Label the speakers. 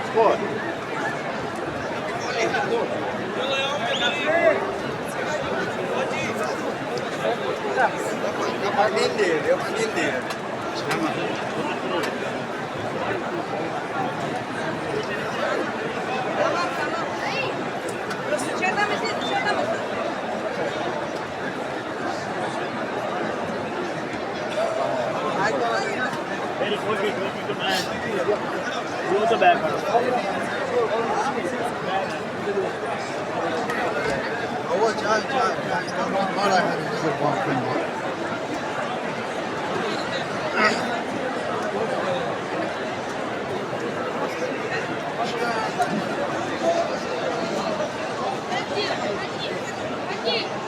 Speaker 1: Sport.
Speaker 2: Kapag hindi, kapag hindi.
Speaker 1: Very quickly, quickly, man. Use the back.
Speaker 2: Hava çay çay çay. Var ayağını bize bakın.
Speaker 3: Aqui.